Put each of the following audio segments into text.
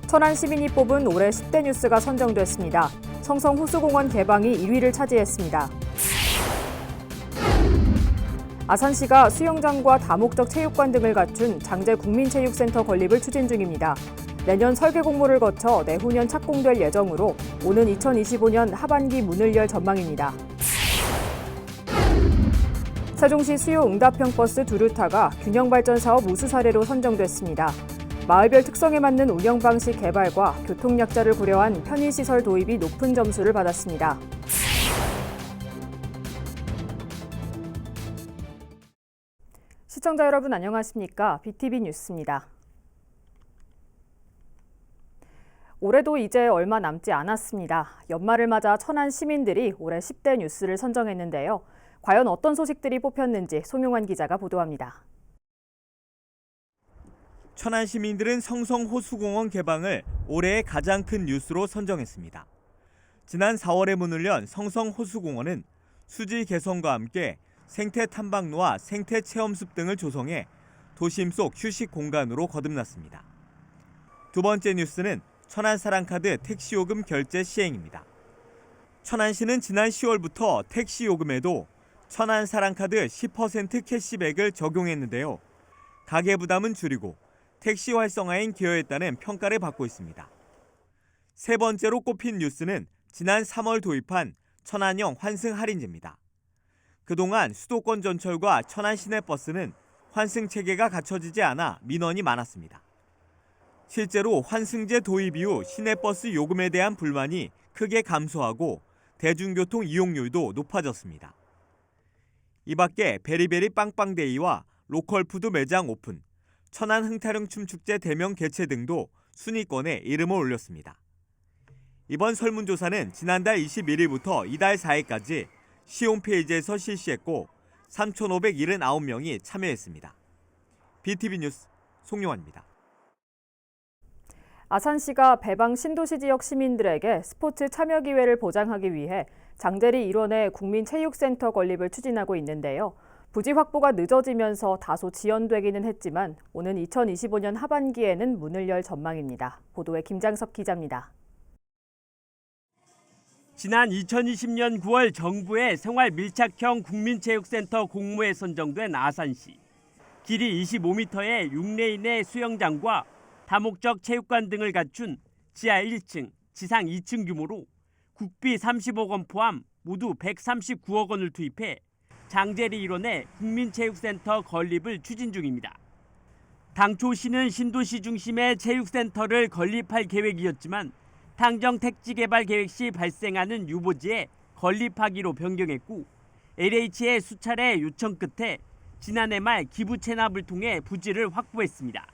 천안 시민이 뽑은 올해 10대 뉴스가 선정됐습니다. 성성 호수공원 개방이 1위를 차지했습니다. 아산시가 수영장과 다목적 체육관 등을 갖춘 장제 국민체육센터 건립을 추진 중입니다. 내년 설계 공모를 거쳐 내후년 착공될 예정으로 오는 2025년 하반기 문을 열 전망입니다. 세종시 수요 응답형 버스 두루타가 균형발전 사업 우수 사례로 선정됐습니다. 마을별 특성에 맞는 운영 방식 개발과 교통약자를 고려한 편의시설 도입이 높은 점수를 받았습니다. 시청자 여러분 안녕하십니까? BTV 뉴스입니다. 올해도 이제 얼마 남지 않았습니다. 연말을 맞아 천안 시민들이 올해 10대 뉴스를 선정했는데요. 과연 어떤 소식들이 뽑혔는지 송용환 기자가 보도합니다. 천안 시민들은 성성 호수공원 개방을 올해의 가장 큰 뉴스로 선정했습니다. 지난 4월에 문을 연 성성 호수공원은 수질 개선과 함께 생태 탐방로와 생태 체험숲 등을 조성해 도심 속 휴식 공간으로 거듭났습니다. 두 번째 뉴스는 천안 사랑카드 택시요금 결제 시행입니다. 천안시는 지난 10월부터 택시요금에도 천안 사랑카드 10% 캐시백을 적용했는데요. 가계 부담은 줄이고 택시 활성화엔 기여했다는 평가를 받고 있습니다. 세 번째로 꼽힌 뉴스는 지난 3월 도입한 천안형 환승 할인제입니다. 그동안 수도권 전철과 천안 시내버스는 환승 체계가 갖춰지지 않아 민원이 많았습니다. 실제로 환승제 도입 이후 시내버스 요금에 대한 불만이 크게 감소하고 대중교통 이용률도 높아졌습니다. 이 밖에 베리베리 빵빵데이와 로컬푸드 매장 오픈, 천안 흥타령 춤축제 대명 개최 등도 순위권에 이름을 올렸습니다. 이번 설문조사는 지난달 21일부터 이달 4일까지 시 홈페이지에서 실시했고 3,579명이 참여했습니다. BTV 뉴스 송용환입니다. 아산시가 배방 신도시 지역 시민들에게 스포츠 참여 기회를 보장하기 위해 장제리 일원의 국민체육센터 건립을 추진하고 있는데요. 부지 확보가 늦어지면서 다소 지연되기는 했지만 오는 2025년 하반기에는 문을 열 전망입니다. 보도에 김장섭 기자입니다. 지난 2020년 9월 정부의 생활 밀착형 국민체육센터 공모에 선정된 아산시. 길이 25m의 6레인의 수영장과 다목적 체육관 등을 갖춘 지하 1층, 지상 2층 규모로 국비 30억 원 포함 모두 139억 원을 투입해 장제리 일원의 국민체육센터 건립을 추진 중입니다. 당초 시는 신도시 중심의 체육센터를 건립할 계획이었지만 당정 택지 개발 계획 시 발생하는 유보지에 건립하기로 변경했고 LH의 수차례 요청 끝에 지난해 말 기부 체납을 통해 부지를 확보했습니다.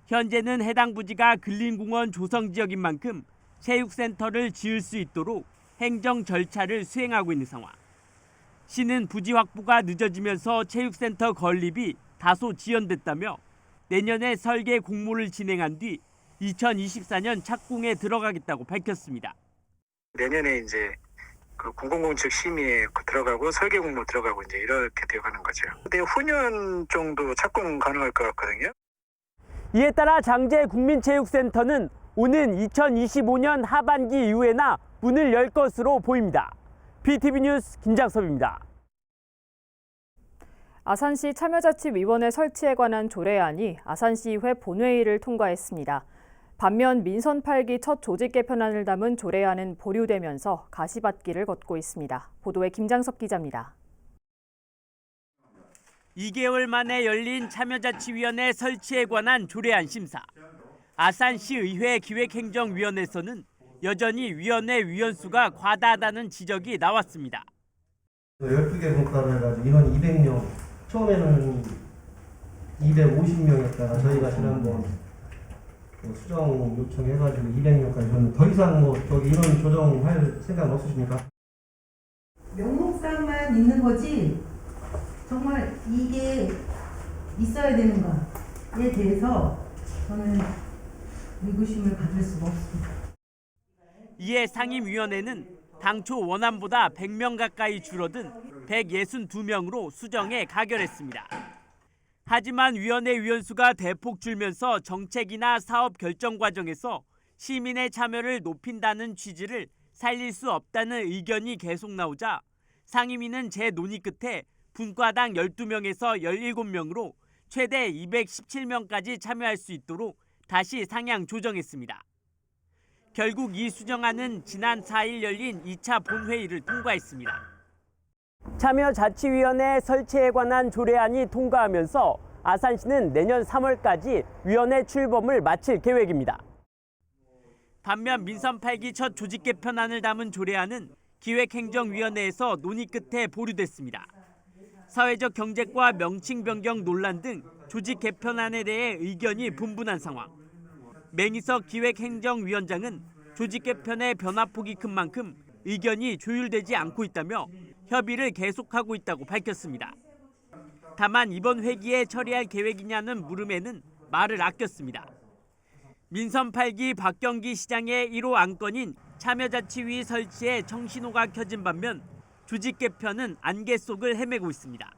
현재는 해당 부지가 근린공원 조성 지역인 만큼 체육센터를 지을 수 있도록 행정 절차를 수행하고 있는 상황. 시는 부지 확보가 늦어지면서 체육센터 건립이 다소 지연됐다며 내년에 설계 공모를 진행한 뒤 2024년 착공에 들어가겠다고 밝혔습니다. 내년에 이제 그 공공공직 심의에 들어가고 설계 공모 들어가고 이제 이렇게 되어가는 거죠. 근데 후년 정도 착공 가능할 것 같거든요. 이에 따라 장제 국민체육센터는 오는 2025년 하반기 이후에나 문을 열 것으로 보입니다. BTV 뉴스 김장섭입니다. 아산시 참여자치위원회 설치에 관한 조례안이 아산시의회 본회의를 통과했습니다. 반면 민선 8기 첫 조직 개편안을 담은 조례안은 보류되면서 가시밭길을 걷고 있습니다. 보도에 김장섭 기자입니다. 2개월 만에 열린 참여자치위원회 설치에 관한 조례안 심사. 아산시의회 기획행정위원회에서는 여전히 위원회 위원수가 과다하다는 지적이 나왔습니다. 12개 분과로 해가지고 인원이 200명, 처음에는 250명이었다가 저희가 지난번 수정 요청해가지고 200명까지 더 이상 인원 조정할 생각 없으십니까? 명목상만 있는 거지 정말 이게 있어야 되는가에 대해서 저는 의구심을 가질 수가 없습니다. 이에 상임위원회는 당초 원안보다 100명 가까이 줄어든 162명으로 수정에 가결했습니다. 하지만 위원회 위원수가 대폭 줄면서 정책이나 사업 결정 과정에서 시민의 참여를 높인다는 취지를 살릴 수 없다는 의견이 계속 나오자 상임위는 재논의 끝에 분과당 12명에서 17명으로 최대 217명까지 참여할 수 있도록 다시 상향 조정했습니다. 결국 이 수정안은 지난 4일 열린 2차 본회의를 통과했습니다. 참여자치위원회 설치에 관한 조례안이 통과하면서 아산시는 내년 3월까지 위원회 출범을 마칠 계획입니다. 반면 민선 8기 첫 조직 개편안을 담은 조례안은 기획행정위원회에서 논의 끝에 보류됐습니다. 사회적 경제과 명칭 변경 논란 등 조직 개편안에 대해 의견이 분분한 상황. 맹희석 기획행정위원장은 조직 개편의 변화폭이 큰 만큼 의견이 조율되지 않고 있다며 협의를 계속하고 있다고 밝혔습니다. 다만 이번 회기에 처리할 계획이냐는 물음에는 말을 아꼈습니다. 민선 8기 박경기 시장의 1호 안건인 참여자치위 설치에 청신호가 켜진 반면 조직 개편은 안개 속을 헤매고 있습니다.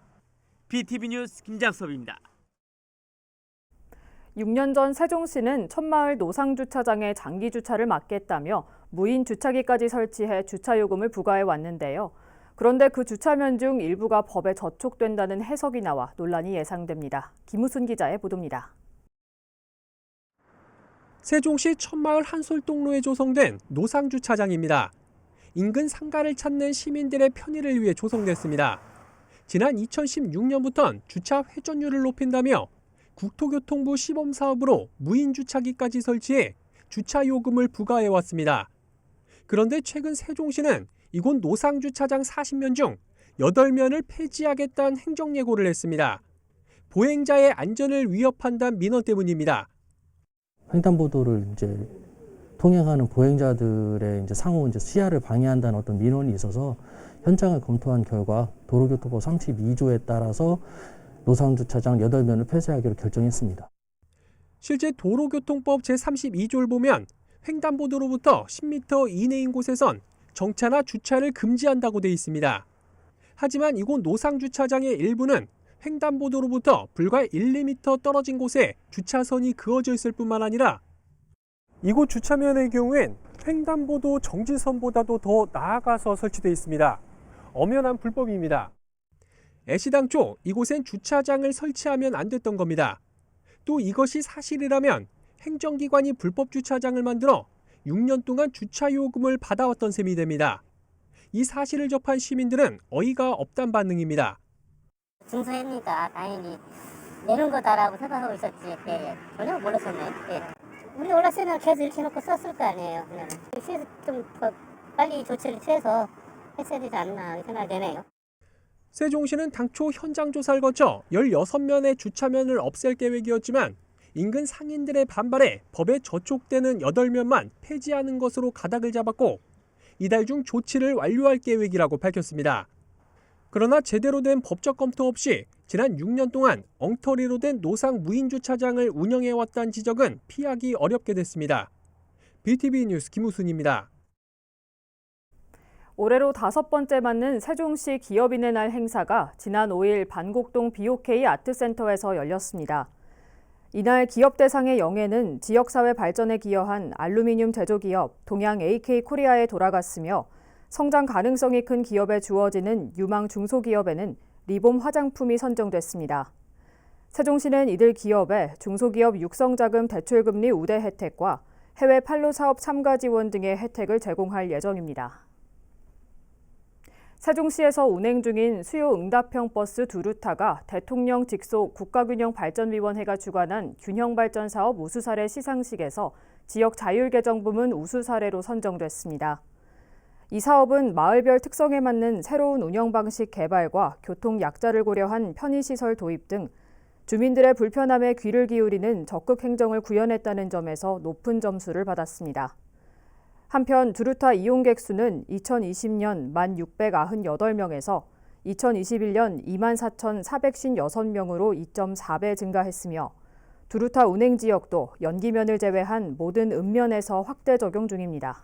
BTV 뉴스 김작섭입니다. 6년 전 세종시는 천마을 노상주차장에 장기주차를 막겠다며 무인 주차기까지 설치해 주차요금을 부과해 왔는데요. 그런데 그 주차면 중 일부가 법에 저촉된다는 해석이 나와 논란이 예상됩니다. 김우순 기자의 보도입니다. 세종시 천마을 한솔동로에 조성된 노상주차장입니다. 인근 상가를 찾는 시민들의 편의를 위해 조성됐습니다. 지난 2016년부터는 주차 회전율을 높인다며 국토교통부 시범사업으로 무인 주차기까지 설치해 주차 요금을 부과해 왔습니다. 그런데 최근 세종시는 이곳 노상주차장 40면 중 8면을 폐지하겠다는 행정예고를 했습니다. 보행자의 안전을 위협한다는 민원 때문입니다. 횡단보도를 이제 통행하는 보행자들의 상호 시야를 방해한다는 어떤 민원이 있어서 현장을 검토한 결과 도로교통법 32조에 따라서 노상주차장 8면을 폐쇄하기로 결정했습니다. 실제 도로교통법 제32조를 보면 횡단보도로부터 10m 이내인 곳에선 정차나 주차를 금지한다고 돼 있습니다. 하지만 이곳 노상주차장의 일부는 횡단보도로부터 불과 1, 2m 떨어진 곳에 주차선이 그어져 있을 뿐만 아니라 이곳 주차면의 경우엔 횡단보도 정지선보다도 더 나아가서 설치되어 있습니다. 엄연한 불법입니다. 애시당초 이곳엔 주차장을 설치하면 안 됐던 겁니다. 또 이것이 사실이라면 행정기관이 불법 주차장을 만들어 6년 동안 주차요금을 받아왔던 셈이 됩니다. 이 사실을 접한 시민들은 어이가 없단 반응입니다. 증서했으니까 당연히 내는 거다라고 생각하고 있었지. 전혀 몰랐었네. 우리 올랐으면 계속 이렇게 해놓고 썼을 거 아니에요. 그냥 시에서 좀 더 빨리 조치를 취해서 했어야 되지 않나 생각이 되네요. 세종시는 당초 현장 조사를 거쳐 16면의 주차면을 없앨 계획이었지만 인근 상인들의 반발에 법에 저촉되는 8면만 폐지하는 것으로 가닥을 잡았고 이달 중 조치를 완료할 계획이라고 밝혔습니다. 그러나 제대로 된 법적 검토 없이 지난 6년 동안 엉터리로 된 노상 무인 주차장을 운영해왔다는 지적은 피하기 어렵게 됐습니다. BTV 뉴스 김우순입니다. 올해로 5번째 맞는 세종시 기업인의 날 행사가 지난 5일 반곡동 BOK 아트센터에서 열렸습니다. 이날 기업 대상의 영예는 지역사회 발전에 기여한 알루미늄 제조기업 동양 AK코리아에 돌아갔으며 성장 가능성이 큰 기업에 주어지는 유망 중소기업에는 리봄 화장품이 선정됐습니다. 세종시는 이들 기업에 중소기업 육성자금 대출금리 우대 혜택과 해외 판로 사업 참가 지원 등의 혜택을 제공할 예정입니다. 세종시에서 운행 중인 수요 응답형 버스 두 루타가 대통령 직속 국가균형발전위원회가 주관한 균형발전 사업 우수 사례 시상식에서 지역 자율개정부문 우수 사례로 선정됐습니다. 이 사업은 마을별 특성에 맞는 새로운 운영 방식 개발과 교통 약자를 고려한 편의시설 도입 등 주민들의 불편함에 귀를 기울이는 적극 행정을 구현했다는 점에서 높은 점수를 받았습니다. 한편 두루타 이용객 수는 2020년 1,698명에서 2021년 24,456명으로 2.4배 증가했으며 두루타 운행 지역도 연기면을 제외한 모든 읍면에서 확대 적용 중입니다.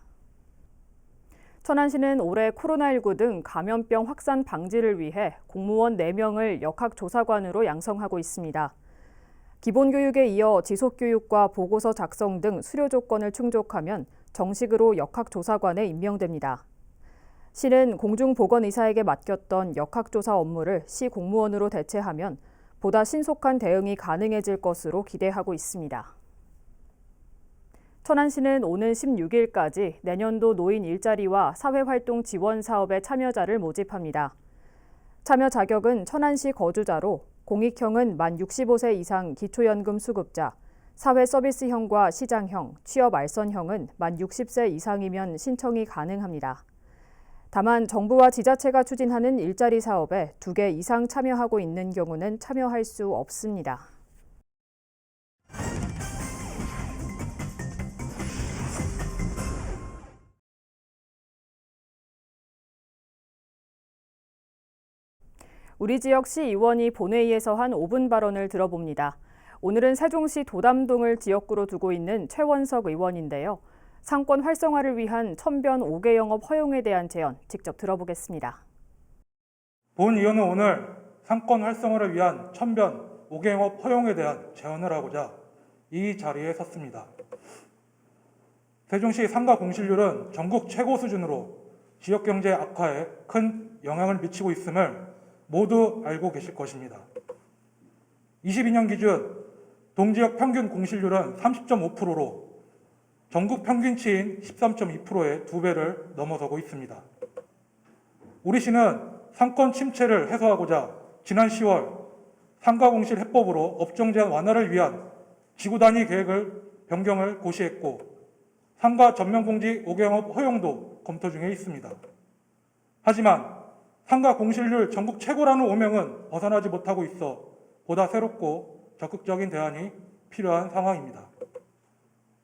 천안시는 올해 코로나19 등 감염병 확산 방지를 위해 공무원 4명을 역학조사관으로 양성하고 있습니다. 기본교육에 이어 지속교육과 보고서 작성 등 수료 조건을 충족하면 정식으로 역학조사관에 임명됩니다. 시는 공중보건의사에게 맡겼던 역학조사 업무를 시 공무원으로 대체하면 보다 신속한 대응이 가능해질 것으로 기대하고 있습니다. 천안시는 오는 16일까지 내년도 노인 일자리와 사회활동 지원 사업의 참여자를 모집합니다. 참여 자격은 천안시 거주자로 공익형은 만 65세 이상 기초연금 수급자, 사회서비스형과 시장형, 취업알선형은 만 60세 이상이면 신청이 가능합니다. 다만 정부와 지자체가 추진하는 일자리 사업에 2개 이상 참여하고 있는 경우는 참여할 수 없습니다. 우리 지역 시의원이 본회의에서 한 5분 발언을 들어봅니다. 오늘은 세종시 도담동을 지역구로 두고 있는 최원석 의원인데요. 상권 활성화를 위한 천변 5개 영업 허용에 대한 제안 직접 들어보겠습니다. 본 의원은 오늘 상권 활성화를 위한 천변 5개 영업 허용에 대한 제안을 하고자 이 자리에 섰습니다. 세종시 상가 공실률은 전국 최고 수준으로 지역 경제 악화에 큰 영향을 미치고 있음을 모두 알고 계실 것입니다. 22년 기준 동지역 평균 공실률은 30.5%로 전국 평균치인 13.2%의 2배를 넘어서고 있습니다. 우리 시는 상권 침체를 해소하고자 지난 10월 상가공실 해법으로 업종 제한 완화를 위한 지구 단위 계획을 변경을 고시했고 상가 전면공지 5개 영업 허용도 검토 중에 있습니다. 하지만 상가 공실률 전국 최고라는 오명은 벗어나지 못하고 있어 보다 새롭고 적극적인 대안이 필요한 상황입니다.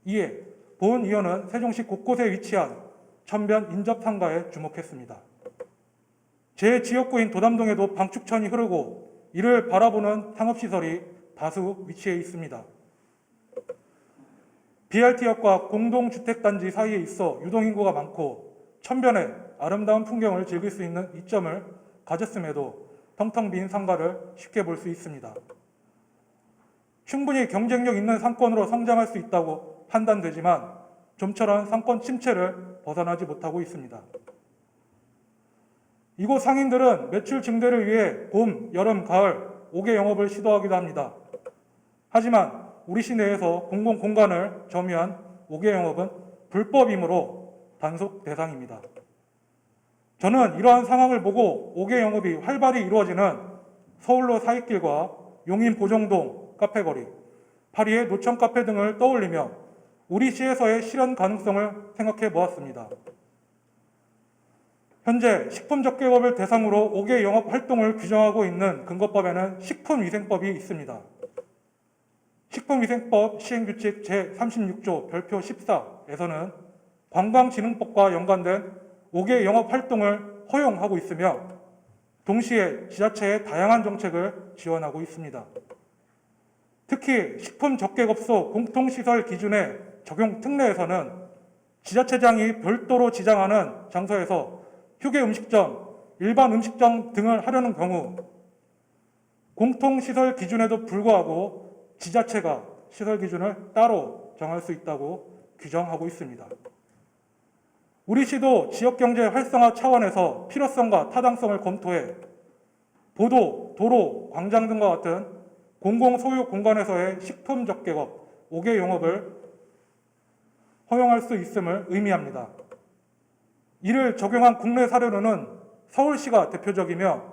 이에 본 의원은 세종시 곳곳에 위치한 천변 인접 상가에 주목했습니다. 제 지역구인 도담동에도 방축천이 흐르고 이를 바라보는 상업시설이 다수 위치해 있습니다. BRT역과 공동주택단지 사이에 있어 유동인구가 많고 천변에 아름다운 풍경을 즐길 수 있는 이점을 가졌음에도 텅텅 빈 상가를 쉽게 볼 수 있습니다. 충분히 경쟁력 있는 상권으로 성장할 수 있다고 판단되지만 좀처럼 상권 침체를 벗어나지 못하고 있습니다. 이곳 상인들은 매출 증대를 위해 봄, 여름, 가을 5개 영업을 시도하기도 합니다. 하지만 우리 시내에서 공공공간을 점유한 5개 영업은 불법이므로 단속 대상입니다. 저는 이러한 상황을 보고 5개 영업이 활발히 이루어지는 서울로 사익길과 용인 보정동 카페거리, 파리의 노천 카페 등을 떠올리며 우리 시에서의 실현 가능성을 생각해 보았습니다. 현재 식품접객업을 대상으로 5개 영업 활동을 규정하고 있는 근거법에는 식품위생법이 있습니다. 식품위생법 시행규칙 제36조 별표 14에서는 관광진흥법과 연관된 5개 영업 활동을 허용하고 있으며 동시에 지자체의 다양한 정책을 지원하고 있습니다. 특히 식품접객업소 공통시설 기준의 적용 특례에서는 지자체장이 별도로 지정하는 장소에서 휴게 음식점, 일반 음식점 등을 하려는 경우 공통시설 기준에도 불구하고 지자체가 시설 기준을 따로 정할 수 있다고 규정하고 있습니다. 우리 시도 지역경제 활성화 차원에서 필요성과 타당성을 검토해 보도, 도로, 광장 등과 같은 공공소유 공간에서의 식품접객업 5개 영업을 허용할 수 있음을 의미합니다. 이를 적용한 국내 사례로는 서울시가 대표적이며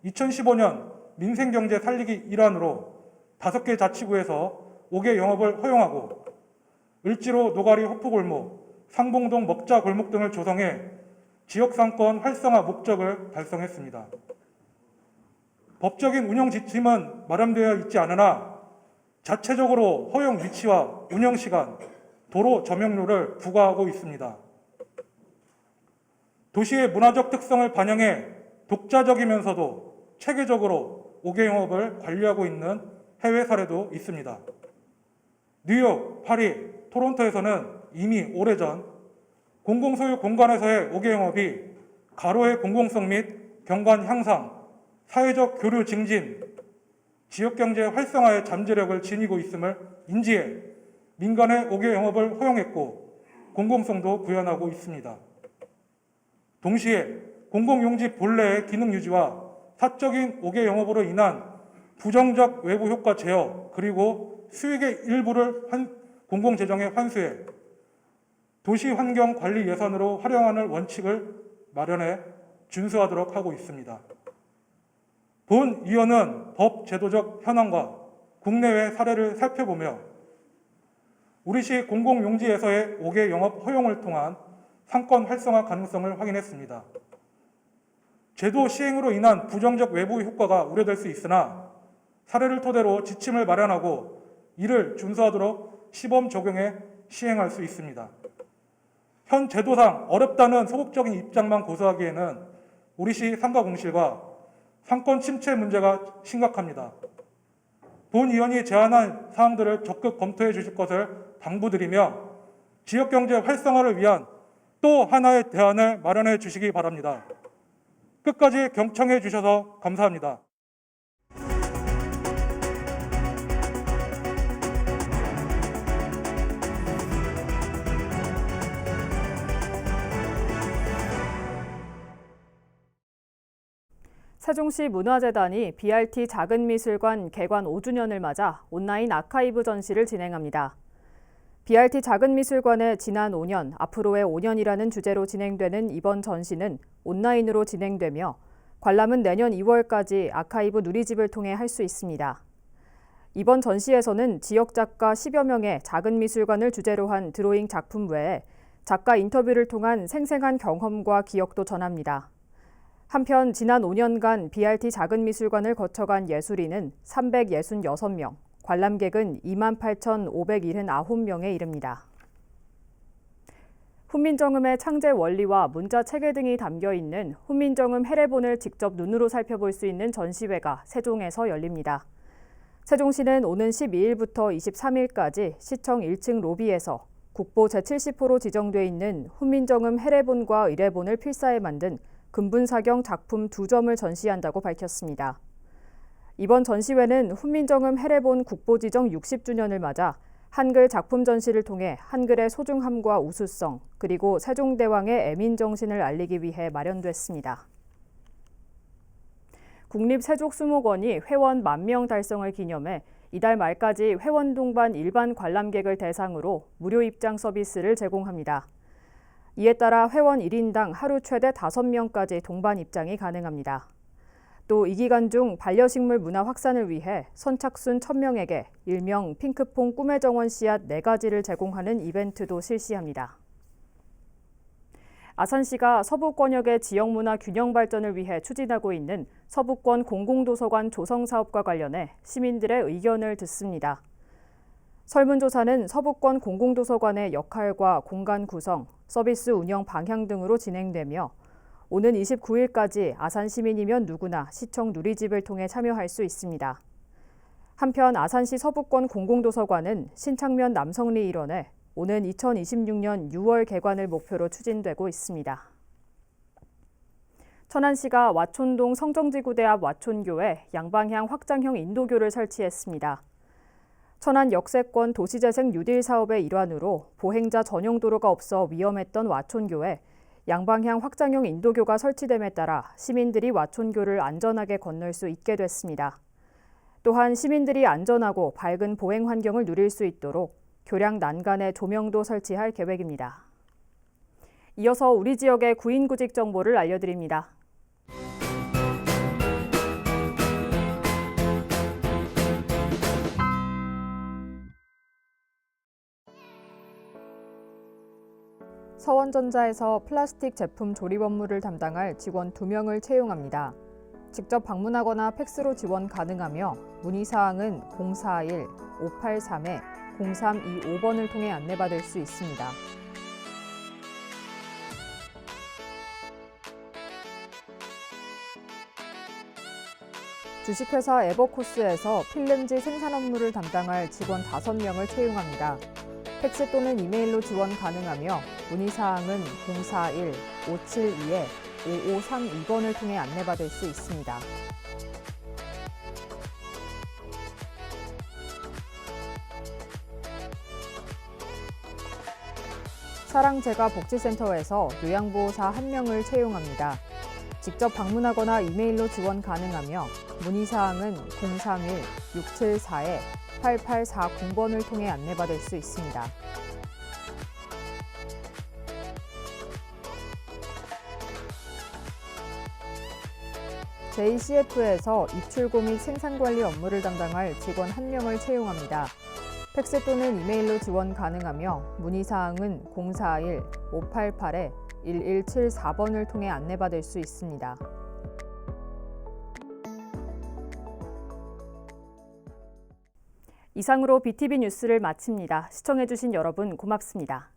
2015년 민생경제 살리기 일환으로 5개 자치구에서 5개 영업을 허용하고 을지로 노가리 호프골목, 상봉동 먹자 골목 등을 조성해 지역상권 활성화 목적을 달성했습니다. 법적인 운영 지침은 마련되어 있지 않으나 자체적으로 허용 위치와 운영 시간, 도로 점용료를 부과하고 있습니다. 도시의 문화적 특성을 반영해 독자적이면서도 체계적으로 5개 영업을 관리하고 있는 해외 사례도 있습니다. 뉴욕, 파리, 토론토에서는 이미 오래전 공공소유 공간에서의 5개 영업이 가로의 공공성 및 경관 향상, 사회적 교류 증진, 지역경제 활성화의 잠재력을 지니고 있음을 인지해 민간의 5개 영업을 허용했고 공공성도 구현하고 있습니다. 동시에 공공용지 본래의 기능 유지와 사적인 5개 영업으로 인한 부정적 외부 효과 제어 그리고 수익의 일부를 공공재정에 환수해 도시환경관리 예산으로 활용하는 원칙을 마련해 준수하도록 하고 있습니다. 본 위원은 법 제도적 현황과 국내외 사례를 살펴보며 우리시 공공용지에서의 5개 영업 허용을 통한 상권 활성화 가능성을 확인했습니다. 제도 시행으로 인한 부정적 외부 효과가 우려될 수 있으나 사례를 토대로 지침을 마련하고 이를 준수하도록 시범 적용해 시행할 수 있습니다. 현 제도상 어렵다는 소극적인 입장만 고수하기에는 우리시 상가공실과 상권 침체 문제가 심각합니다. 본 의원이 제안한 사항들을 적극 검토해 주실 것을 당부드리며 지역경제 활성화를 위한 또 하나의 대안을 마련해 주시기 바랍니다. 끝까지 경청해 주셔서 감사합니다. 세종시 문화재단이 BRT 작은미술관 개관 5주년을 맞아 온라인 아카이브 전시를 진행합니다. BRT 작은미술관의 지난 5년, 앞으로의 5년이라는 주제로 진행되는 이번 전시는 온라인으로 진행되며 관람은 내년 2월까지 아카이브 누리집을 통해 할 수 있습니다. 이번 전시에서는 지역 작가 10여 명의 작은 미술관을 주제로 한 드로잉 작품 외에 작가 인터뷰를 통한 생생한 경험과 기억도 전합니다. 한편 지난 5년간 BRT 작은 미술관을 거쳐간 예술인은 366명, 관람객은 28,579명에 이릅니다. 훈민정음의 창제 원리와 문자 체계 등이 담겨 있는 훈민정음 해례본을 직접 눈으로 살펴볼 수 있는 전시회가 세종에서 열립니다. 세종시는 오는 12일부터 23일까지 시청 1층 로비에서 국보 제70호로 지정돼 있는 훈민정음 해례본과 의례본을 필사해 만든 근분사경 작품 2점을 전시한다고 밝혔습니다. 이번 전시회는 훈민정음 해례본 국보 지정 60주년을 맞아 한글 작품 전시를 통해 한글의 소중함과 우수성, 그리고 세종대왕의 애민정신을 알리기 위해 마련됐습니다. 국립세족수목원이 회원 10,000명 달성을 기념해 이달 말까지 회원 동반 일반 관람객을 대상으로 무료 입장 서비스를 제공합니다. 이에 따라 회원 1인당 하루 최대 5명까지 동반 입장이 가능합니다. 또 이 기간 중 반려식물 문화 확산을 위해 선착순 1,000명에게 일명 핑크퐁 꿈의 정원 씨앗 4가지를 제공하는 이벤트도 실시합니다. 아산시가 서부권역의 지역문화 균형 발전을 위해 추진하고 있는 서부권 공공도서관 조성 사업과 관련해 시민들의 의견을 듣습니다. 설문조사는 서부권 공공도서관의 역할과 공간 구성, 서비스 운영 방향 등으로 진행되며 오는 29일까지 아산 시민이면 누구나 시청 누리집을 통해 참여할 수 있습니다. 한편 아산시 서부권 공공도서관은 신창면 남성리 일원에 오는 2026년 6월 개관을 목표로 추진되고 있습니다. 천안시가 와촌동 성정지구대 앞 와촌교에 양방향 확장형 인도교를 설치했습니다. 천안 역세권 도시재생 뉴딜 사업의 일환으로 보행자 전용 도로가 없어 위험했던 와촌교에 양방향 확장형 인도교가 설치됨에 따라 시민들이 와촌교를 안전하게 건널 수 있게 됐습니다. 또한 시민들이 안전하고 밝은 보행 환경을 누릴 수 있도록 교량 난간에 조명도 설치할 계획입니다. 이어서 우리 지역의 구인구직 정보를 알려드립니다. 서원전자에서 플라스틱 제품 조립 업무를 담당할 직원 2명을 채용합니다. 직접 방문하거나 팩스로 지원 가능하며 문의사항은 041-583-0325번을 통해 안내받을 수 있습니다. 주식회사 에버코스에서 필름지 생산 업무를 담당할 직원 5명을 채용합니다. 팩스 또는 이메일로 지원 가능하며 문의사항은 041-572-5532번을 통해 안내받을 수 있습니다. 사랑제가복지센터에서 요양보호사 1명을 채용합니다. 직접 방문하거나 이메일로 지원 가능하며 문의사항은 031-674-8840번을 통해 안내받을 수 있습니다. JCF에서 입출고 및 생산관리 업무를 담당할 직원 1명을 채용합니다. 팩스 또는 이메일로 지원 가능하며 문의사항은 041-588-1174번을 통해 안내받을 수 있습니다. 이상으로 BTV 뉴스를 마칩니다. 시청해주신 여러분 고맙습니다.